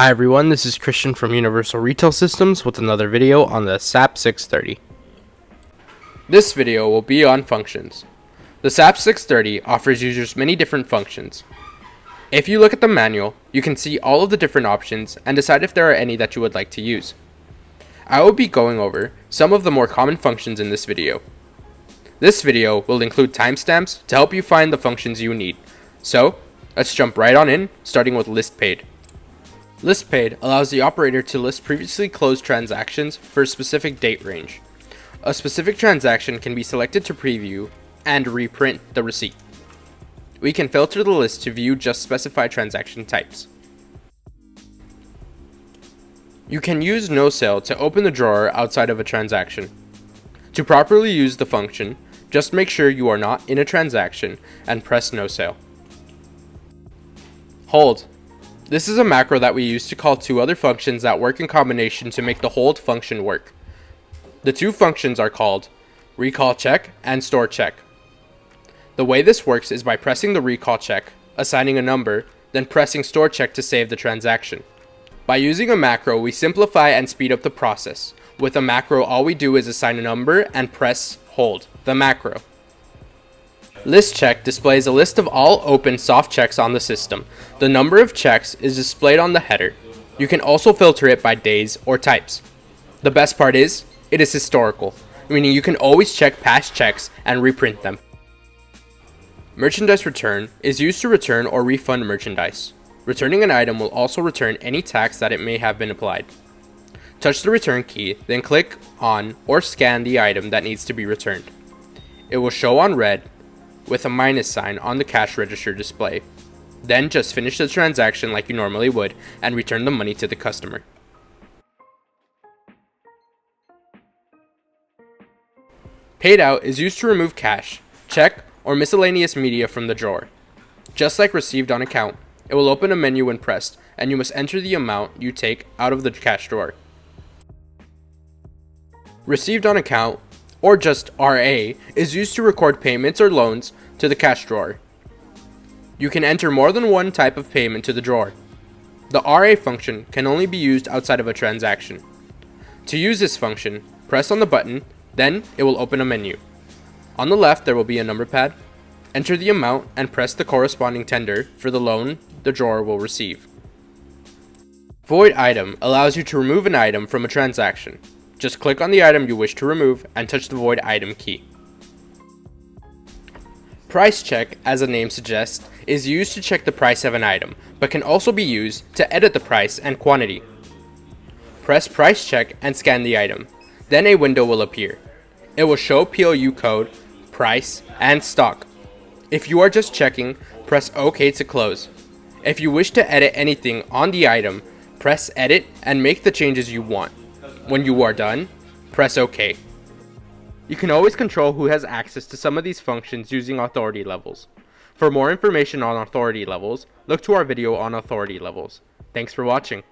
Hi everyone, this is Christian from Universal Retail Systems with another video on the SAP-630. This video will be on functions. The SAP-630 offers users many different functions. If you look at the manual, you can see all of the different options and decide if there are any that you would like to use. I will be going over some of the more common functions in this video. This video will include timestamps to help you find the functions you need. So, let's jump right on in, starting with list paid. List paid allows the operator to list previously closed transactions for a specific date range. A specific transaction can be selected to preview and reprint the receipt. We can filter the list to view just specified transaction types. You can use no sale to open the drawer outside of a transaction. To properly use the function, just make sure you are not in a transaction and press no sale. Hold. This is a macro that we use to call two other functions that work in combination to make the hold function work. The two functions are called recall check and store check. The way this works is by pressing the recall check, assigning a number, then pressing store check to save the transaction. By using a macro, we simplify and speed up the process. With a macro, all we do is assign a number and press hold, the macro. List check displays a list of all open soft checks on the system. The number of checks is displayed on the header. You can also filter it by days or types. The best part is, it is historical, meaning you can always check past checks and reprint them. Merchandise return is used to return or refund merchandise. Returning an item will also return any tax that it may have been applied. Touch the return key, then click on or scan the item that needs to be returned. It will show on red with a minus sign on the cash register display. Then just finish the transaction like you normally would and return the money to the customer. Paid out is used to remove cash, check, or miscellaneous media from the drawer. Just like received on account, it will open a menu when pressed, and you must enter the amount you take out of the cash drawer. Received on account, or just RA, is used to record payments or loans to the cash drawer. You can enter more than one type of payment to the drawer. The RA function can only be used outside of a transaction. To use this function, press on the button, then it will open a menu. On the left there will be a number pad. Enter the amount and press the corresponding tender for the loan the drawer will receive. Void item allows you to remove an item from a transaction. Just click on the item you wish to remove and touch the void item key. Price check, as the name suggests, is used to check the price of an item, but can also be used to edit the price and quantity. Press price check and scan the item. Then a window will appear. It will show POU code, price, and stock. If you are just checking, press OK to close. If you wish to edit anything on the item, press edit and make the changes you want. When you are done, press OK. You can always control who has access to some of these functions using authority levels. For more information on authority levels, look to our video on authority levels. Thanks for watching.